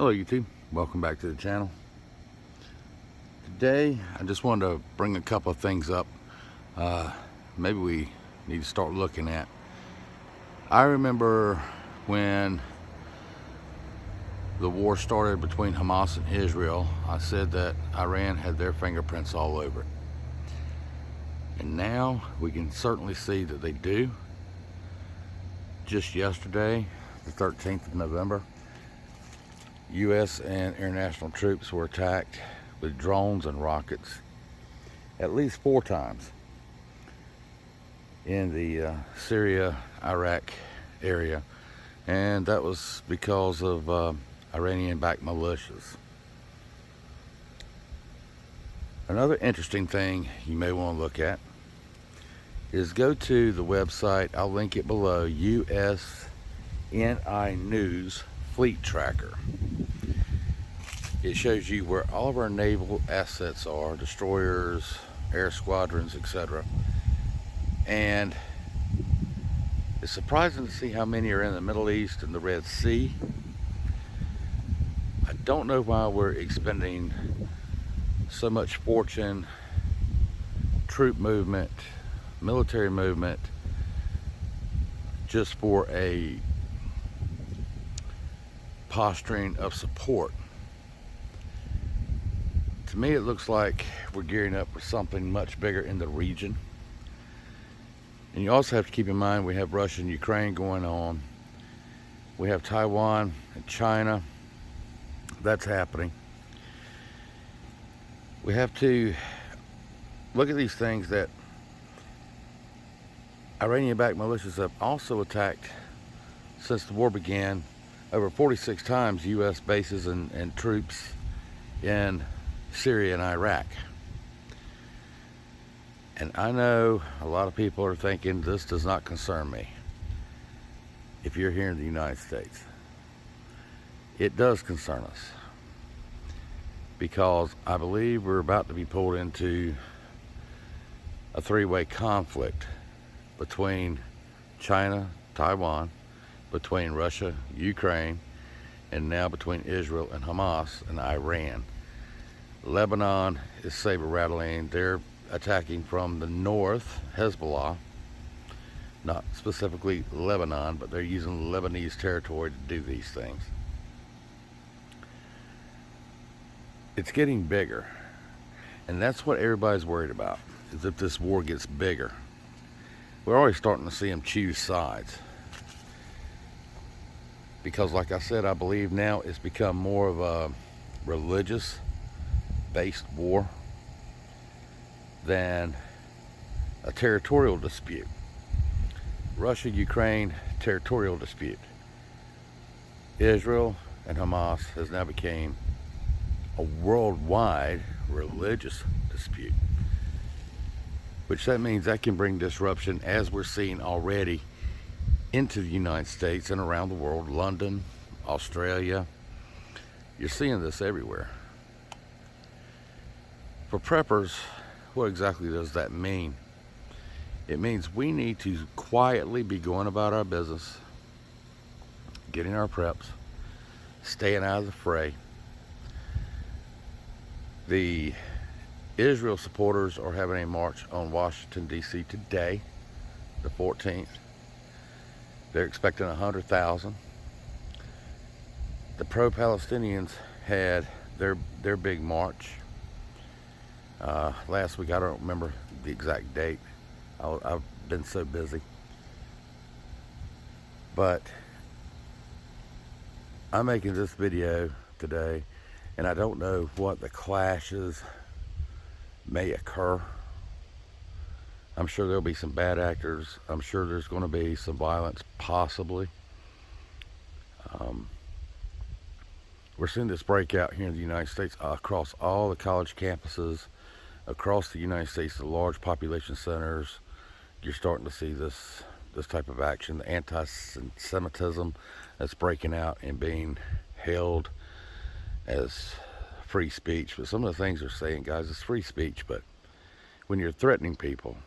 Hello YouTube, welcome back to the channel. Today I just wanted to bring a couple of things up maybe we need to start looking at. I remember when the war started between Hamas and Israel, I said that Iran had their fingerprints all over it. And now we can certainly see that they do. Just yesterday, the 13th of November, U.S. and international troops were attacked with drones and rockets at least 4 times in the Syria-Iraq area, and that was because of Iranian-backed militias. Another interesting thing you may want to look at is go to the website, I'll link it below, USNI News Fleet Tracker. It shows you where all of our naval assets are, destroyers, air squadrons, etc. And it's surprising to see how many are in the Middle East and the Red Sea. I don't know why we're expending so much fortune, troop movement, military movement, just for a posturing of support. To me, it looks like we're gearing up for something much bigger in the region. And you also have to keep in mind we have Russia and Ukraine going on. We have Taiwan and China. That's happening. We have to look at these things that Iranian-backed militias have also attacked since the war began over 46 times U.S. bases and troops in Syria and Iraq. And I know a lot of people are thinking this does not concern me. If you're here in the United States, it does concern us, because I believe we're about to be pulled into a 3-way conflict between China, Taiwan, between Russia, Ukraine, and now between Israel and Hamas and Iran. Lebanon is saber-rattling. They're attacking from the north, Hezbollah, not specifically Lebanon, but they're using Lebanese territory to do these things. It's getting bigger, and that's what everybody's worried about, is if this war gets bigger. We're already starting to see them choose sides, because like I said, I believe now it's become more of a religious-based war than a territorial dispute. Russia-Ukraine territorial dispute. Israel and Hamas has now become a worldwide religious dispute, which that means that can bring disruption, as we're seeing already, into the United States and around the world. London, Australia, you're seeing this everywhere. For preppers, what exactly does that mean? It means we need to quietly be going about our business, getting our preps, staying out of the fray. The Israel supporters are having a march on Washington, D.C. today, the 14th. They're expecting 100,000. The pro-Palestinians had their big march last week. I don't remember the exact date. I've been so busy. But I'm making this video today, and I don't know what the clashes may occur. I'm sure there'll be some bad actors. I'm sure there's going to be some violence, possibly. We're seeing this breakout here in the United States across all the college campuses, across the United States, the large population centers. You're starting to see this type of action, the anti-Semitism that's breaking out and being held as free speech. But some of the things they're saying, guys, it's free speech, but when you're threatening people,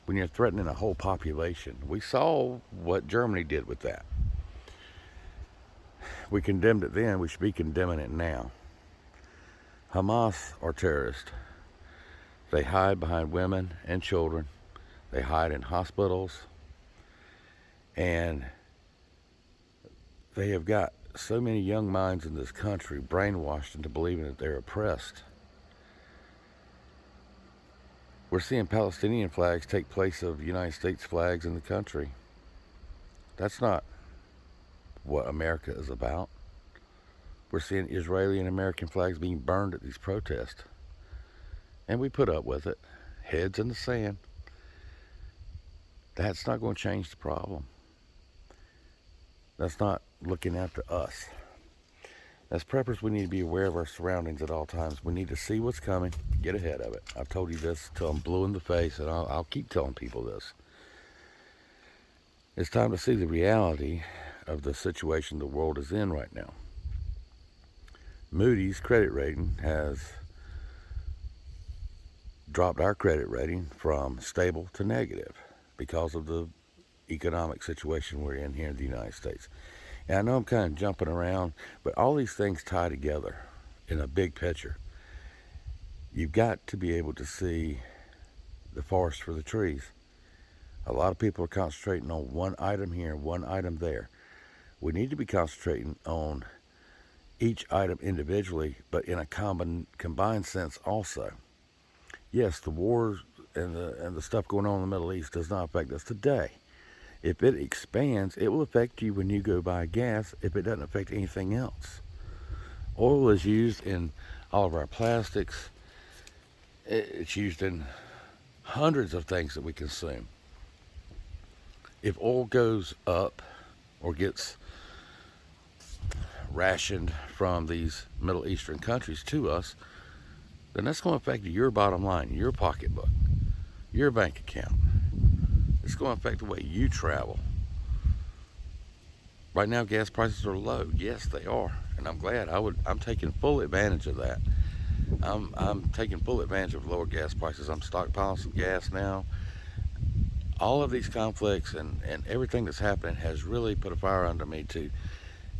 when you're threatening a whole population, we saw what Germany did with that. we condemned it then, we should be condemning it now. Hamas are terrorists. They hide behind women and children. They hide in hospitals. And they have got so many young minds in this country brainwashed into believing that they're oppressed. We're seeing Palestinian flags take place of United States flags in the country. That's not what America is about. We're seeing Israeli and American flags being burned at these protests. And we put up with it. Heads in the sand. That's not going to change the problem. That's not looking after us. As preppers, we need to be aware of our surroundings at all times. We need to see what's coming, get ahead of it. I've told you this till I'm blue in the face, and I'll keep telling people this. It's time to see the reality of the situation the world is in right now. Moody's credit rating has dropped our credit rating from stable to negative because of the economic situation we're in here in the United States. And I know I'm kind of jumping around, but all these things tie together in a big picture. You've got to be able to see the forest for the trees. A lot of people are concentrating on one item here, one item there. We need to be concentrating on each item individually, but in a combined sense also. Yes, the wars and the stuff going on in the Middle East does not affect us today. If it expands, it will affect you when you go buy gas if it doesn't affect anything else. Oil is used in all of our plastics. It's used in hundreds of things that we consume. If oil goes up or gets rationed from these Middle Eastern countries to us, then that's going to affect your bottom line, your pocketbook, your bank account. It's going to affect the way you travel. Right now, gas prices are low. Yes, they are, and I'm glad. I'm taking full advantage of that. I'm taking full advantage of lower gas prices. I'm stockpiling some gas now. All of these conflicts and everything that's happening has really put a fire under me to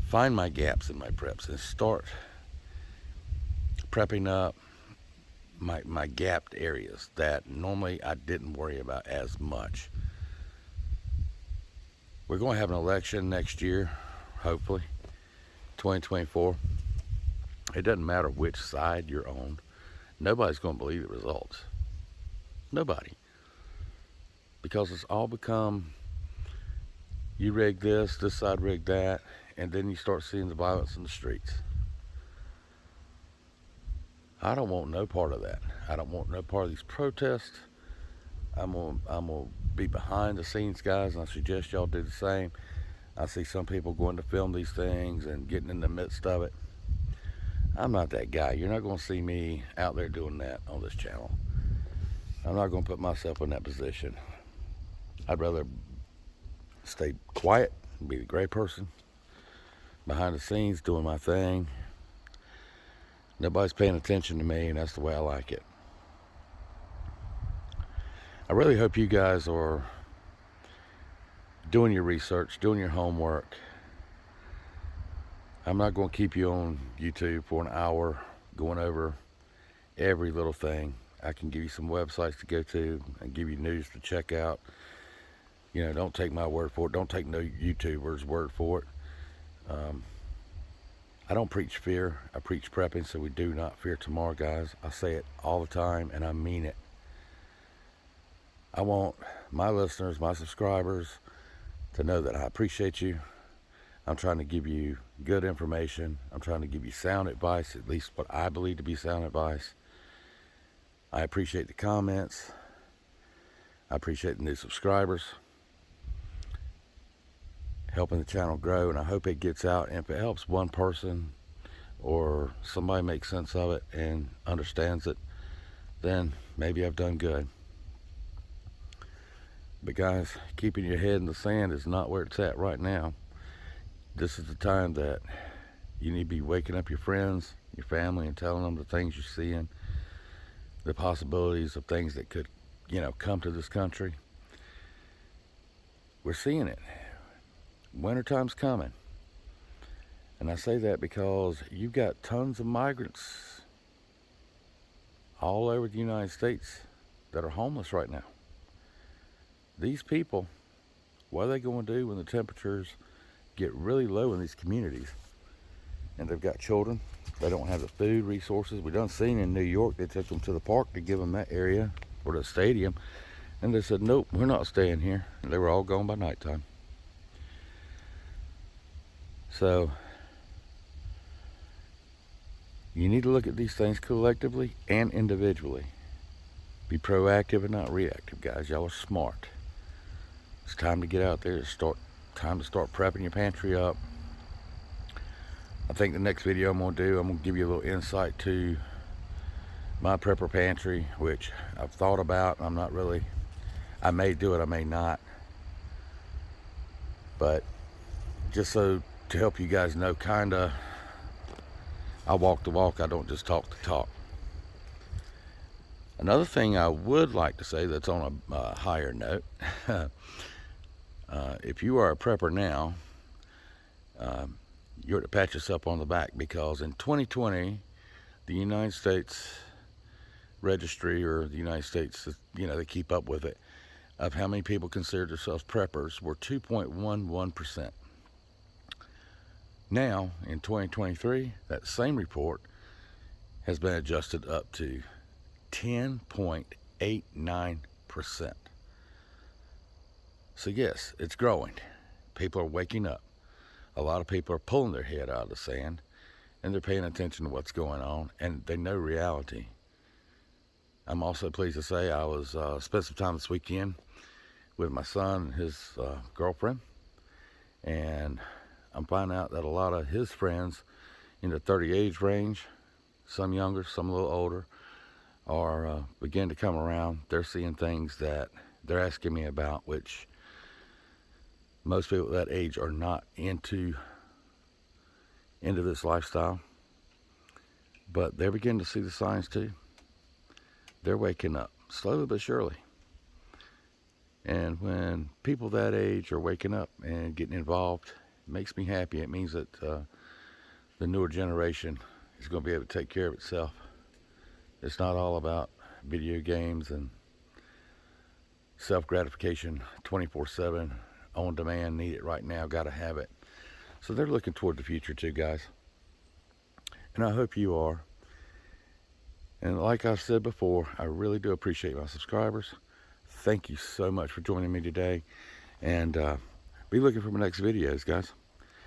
find my gaps in my preps and start prepping up my gapped areas that normally I didn't worry about as much. We're going to have an election next year, hopefully, 2024. It doesn't matter which side you're on. Nobody's going to believe the results. Nobody. Because it's all become, you rig this side rigged that, and then you start seeing the violence in the streets. I don't want no part of that. I don't want no part of these protests. I'm gonna be behind the scenes, guys, and I suggest y'all do the same. I see some people going to film these things and getting in the midst of it. I'm not that guy. You're not going to see me out there doing that on this channel. I'm not going to put myself in that position. I'd rather stay quiet and be the great person behind the scenes doing my thing. Nobody's paying attention to me, and that's the way I like it. I really hope you guys are doing your research, doing your homework. I'm not going to keep you on YouTube for an hour going over every little thing. I can give you some websites to go to and give you news to check out. You know, don't take my word for it. Don't take no YouTuber's word for it. I don't preach fear. I preach prepping, so we do not fear tomorrow, guys. I say it all the time, and I mean it. I want my listeners, my subscribers, to know that I appreciate you. I'm trying to give you good information. I'm trying to give you sound advice, at least what I believe to be sound advice. I appreciate the comments. I appreciate the new subscribers, helping the channel grow, and I hope it gets out. And if it helps one person or somebody makes sense of it and understands it, then maybe I've done good. But guys, keeping your head in the sand is not where it's at right now. This is the time that you need to be waking up your friends, your family, and telling them the things you're seeing, the possibilities of things that could, come to this country. We're seeing it. Wintertime's coming. And I say that because you've got tons of migrants all over the United States that are homeless right now. These people, what are they going to do when the temperatures get really low in these communities? And they've got children. They don't have the food resources. We done seen in New York, they took them to the park to give them that area or the stadium. And they said, nope, we're not staying here. And they were all gone by nighttime. So you need to look at these things collectively and individually. Be proactive and not reactive, guys. Y'all are smart. It's time to get out there. Time to start prepping your pantry up. I think the next video I'm going to give you a little insight to my prepper pantry, which I've thought about. I may do it, I may not. But just so to help you guys know, I walk the walk, I don't just talk the talk. Another thing I would like to say that's on a higher note, if you are a prepper now, you ought to pat yourself on the back, because in 2020, the United States Registry, or the United States, they keep up with it, of how many people consider themselves preppers were 2.11%. Now, in 2023, that same report has been adjusted up to 10.89%. So yes, it's growing. People are waking up. A lot of people are pulling their head out of the sand, and they're paying attention to what's going on, and they know reality. I'm also pleased to say I was spent some time this weekend with my son and his girlfriend, and I'm finding out that a lot of his friends in the 30 age range, some younger, some a little older, are beginning to come around. They're seeing things that they're asking me about, which most people that age are not into this lifestyle. But they're beginning to see the signs too. They're waking up, slowly but surely. And when people that age are waking up and getting involved, it makes me happy. It means that the newer generation is going to be able to take care of itself. It's not all about video games and self-gratification, 24/7, on demand, need it right now, got to have it. So they're looking toward the future too, guys. And I hope you are. And like I've said before, I really do appreciate my subscribers. Thank you so much for joining me today. And be looking for my next videos, guys.